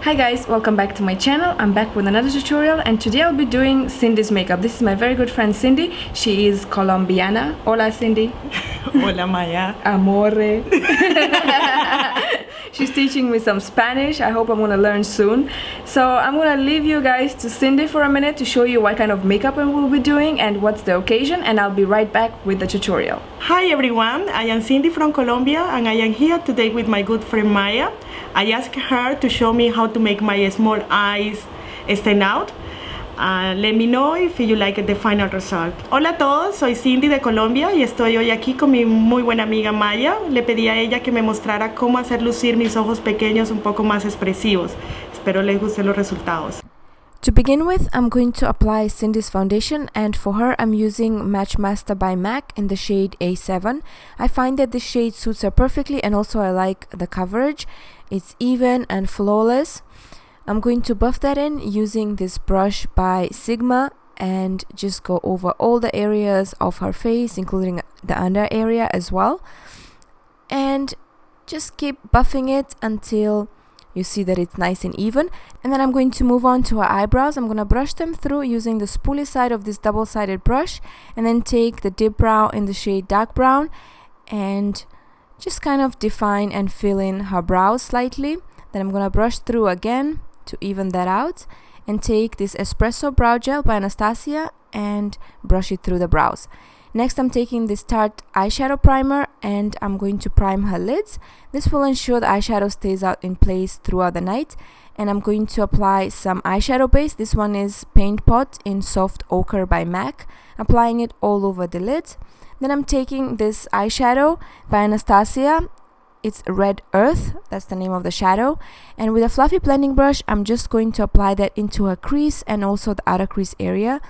Hi guys, welcome back to my channel. I'm back with another tutorial and today I'll be doing Cindy's makeup. This is my very good friend Cindy. She is Colombiana. Hola Cindy. Hola Maya. Amore. She's teaching me some Spanish. I hope I'm gonna learn soon. So I'm gonna leave you guys to Cindy for a minute to show you what kind of makeup I will be doing and what's the occasion, and I'll be right back with the tutorial. Hi everyone, I am Cindy from Colombia and I am here today with my good friend Maya. I asked her to show me how to make my small eyes stand out. Let me know if you like the final result. Hola a todos, soy Cindy de Colombia y estoy hoy aquí con mi muy buena amiga Maya. Le pedí a ella que me mostrara cómo hacer lucir mis ojos pequeños un poco más expresivos. Espero les gusten los resultados. To begin with, I'm going to apply Cindy's foundation, and for her I'm using Matchmaster by MAC in the shade A7. I find that this shade suits her perfectly, and also I like the coverage. It's even and flawless. I'm going to buff that in using this brush by Sigma and just go over all the areas of her face, including the under area as well. And just keep buffing it until you see that it's nice and even. And then I'm going to move on to her eyebrows. I'm going to brush them through using the spoolie side of this double-sided brush, and then take the dip brow in the shade dark brown and just kind of define and fill in her brows slightly. Then I'm going to brush through again to even that out and take this espresso brow gel by Anastasia and brush it through the brows. Next, I'm taking this Tarte eyeshadow primer and I'm going to prime her lids. This will ensure the eyeshadow stays out in place throughout the night. And I'm going to apply some eyeshadow base. This one is Paint Pot in Soft Ochre by MAC. Applying it all over the lid. Then I'm taking this eyeshadow by Anastasia. It's Red Earth, that's the name of the shadow. And with a fluffy blending brush, I'm just going to apply that into her crease and also the outer crease area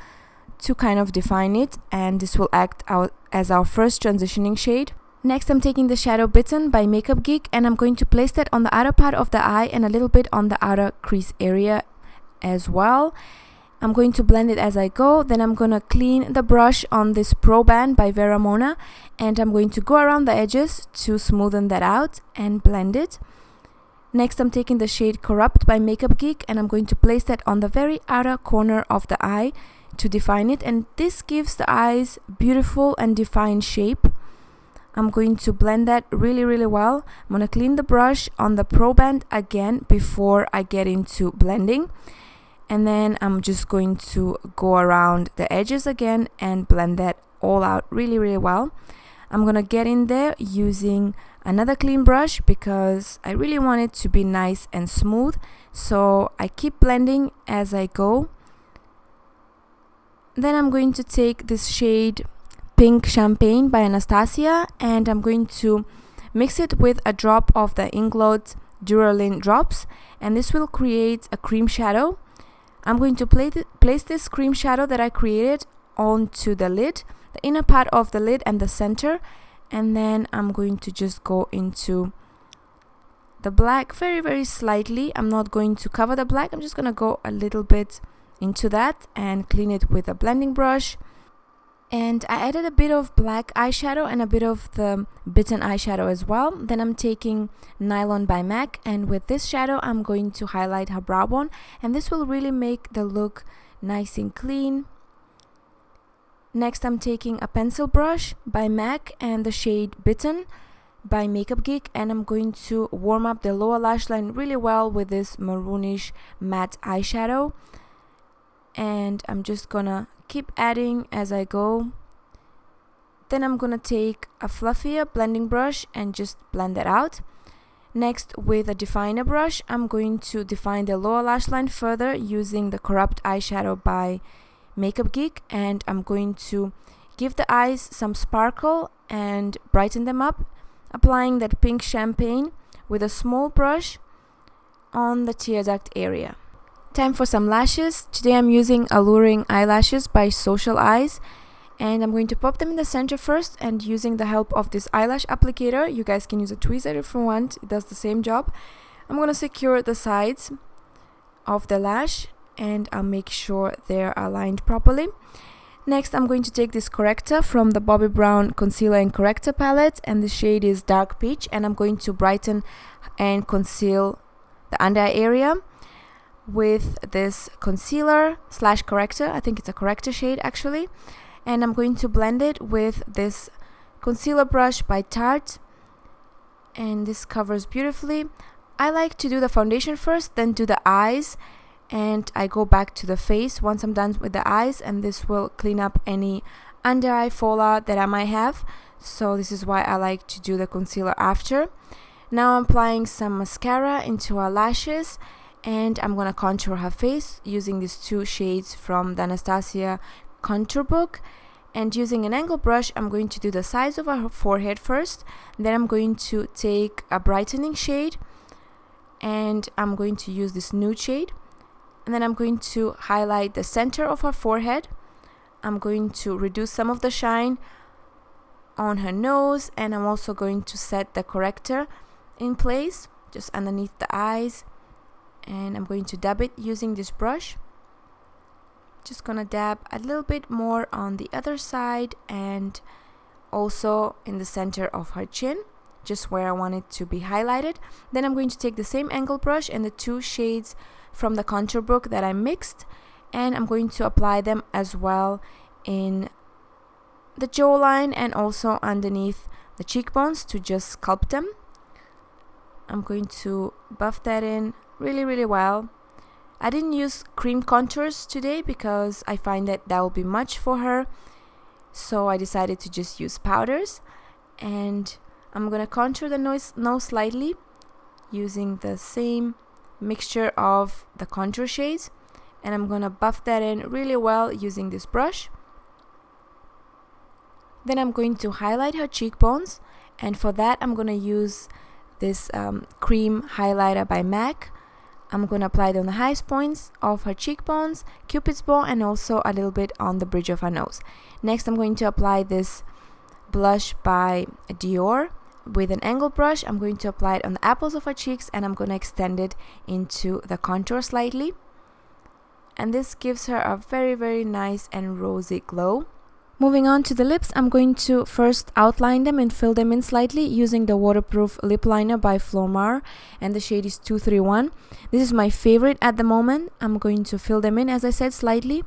to kind of define it, and this will act out as our first transitioning shade. Next, I'm taking the shadow Bitten by Makeup Geek and I'm going to place that on the outer part of the eye and a little bit on the outer crease area as well. I'm going to blend it as I go. Then I'm going to clean the brush on this Pro Band by Vera Mona and I'm going to go around the edges to smoothen that out and blend it. Next, I'm taking the shade Corrupt by Makeup Geek and I'm going to place that on the very outer corner of the eye to define it, and this gives the eyes beautiful and defined shape. I'm going to blend that really well. I'm going to clean the brush on the Pro Band again before I get into blending, and then I'm just going to go around the edges again and blend that all out really well. I'm going to get in there using another clean brush because I really want it to be nice and smooth, so I keep blending as I go. Then I'm going to take this shade Pink Champagne by Anastasia and I'm going to mix it with a drop of the Inglot Duraline drops, and this will create a cream shadow. I'm going to place this cream shadow that I created onto the lid, the inner part of the lid and the center, and then I'm going to just go into the black very slightly. I'm not going to cover the black, I'm just going to go a little bit into that and clean it with a blending brush. And I added a bit of black eyeshadow and a bit of the Bitten eyeshadow as well. Then I'm taking Nylon by MAC, and with this shadow I'm going to highlight her brow bone, and this will really make the look nice and clean. Next, I'm taking a pencil brush by MAC and the shade Bitten by Makeup Geek, and I'm going to warm up the lower lash line really well with this maroonish matte eyeshadow. And I'm just gonna keep adding as I go. Then I'm gonna take a fluffier blending brush and just blend that out. Next, with a definer brush, I'm going to define the lower lash line further using the Corrupt eyeshadow by Makeup Geek, and I'm going to give the eyes some sparkle and brighten them up, applying that Pink Champagne with a small brush on the tear duct area. Time for some lashes. Today I'm using Alluring eyelashes by Social Eyes, and I'm going to pop them in the center first, and using the help of this eyelash applicator, you guys can use a tweezer if you want, it does the same job. I'm going to secure the sides of the lash and I'll make sure they're aligned properly. Next, I'm going to take this corrector from the Bobbi Brown Concealer and Corrector palette, and the shade is Dark Peach, and I'm going to brighten and conceal the under eye area. with this concealer slash corrector. I think it's a corrector shade actually. And I'm going to blend it with this concealer brush by Tarte. And this covers beautifully. I like to do the foundation first, then do the eyes. And I go back to the face once I'm done with the eyes. And this will clean up any under eye fallout that I might have. So this is why I like to do the concealer after. Now I'm applying some mascara into her lashes. And I'm going to contour her face using these two shades from the Anastasia contour book. And using an angle brush, I'm going to do the sides of her forehead first. Then I'm going to take a brightening shade. And I'm going to use this nude shade. And then I'm going to highlight the center of her forehead. I'm going to reduce some of the shine on her nose. And I'm also going to set the corrector in place, just underneath the eyes. And I'm going to dab it using this brush. Just gonna dab a little bit more on the other side and also in the center of her chin, just where I want it to be highlighted. Then I'm going to take the same angle brush and the two shades from the contour book that I mixed, and I'm going to apply them as well in the jawline and also underneath the cheekbones to just sculpt them. I'm going to buff that in really well. I didn't use cream contours today because I find that will be much for her, so I decided to just use powders. And I'm gonna contour the nose slightly using the same mixture of the contour shades, and I'm gonna buff that in really well using this brush. Then I'm going to highlight her cheekbones, and for that I'm gonna use this cream highlighter by MAC. I'm going to apply it on the highest points of her cheekbones, Cupid's bow, and also a little bit on the bridge of her nose. Next, I'm going to apply this blush by Dior with an angle brush. I'm going to apply it on the apples of her cheeks, and I'm going to extend it into the contour slightly. And this gives her a very nice and rosy glow. Moving on to the lips, I'm going to first outline them and fill them in slightly using the waterproof lip liner by Flormar, and the shade is 231. This is my favorite at the moment. I'm going to fill them in, as I said, slightly,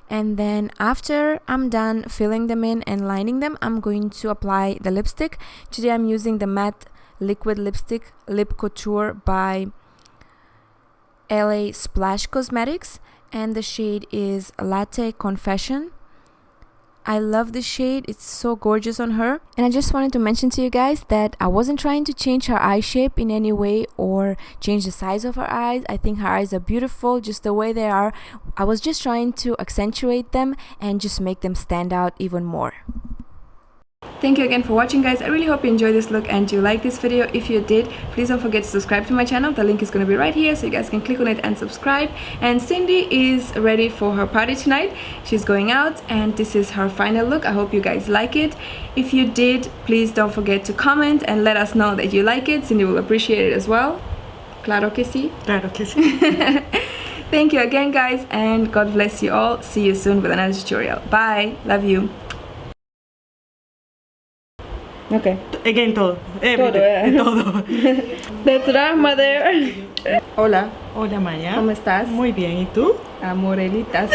and then after I'm done filling them in and lining them, I'm going to apply the lipstick. Today I'm using the matte liquid lipstick Lip Couture by LA Splash Cosmetics, and the shade is Latte Confession. I love this shade, it's so gorgeous on her. And I just wanted to mention to you guys that I wasn't trying to change her eye shape in any way or change the size of her eyes. I think her eyes are beautiful just the way they are. I was just trying to accentuate them and just make them stand out even more. Thank you again for watching, guys. I really hope you enjoyed this look and you liked this video. If you did, please don't forget to subscribe to my channel. The link is going to be right here, so you guys can click on it and subscribe. And Cindy is ready for her party tonight. She's going out and this is her final look. I hope you guys like it. If you did, please don't forget to comment and let us know that you like it. Cindy will appreciate it as well. Claro que sí. Claro que sí. Thank you again, guys, and God bless you all. See you soon with another tutorial. Bye. Love you. Okay. Again, todo. Todo. That's Rahma there. Hola. Hola, Maya. ¿Cómo estás? Muy bien, ¿y tú? Amorelitas.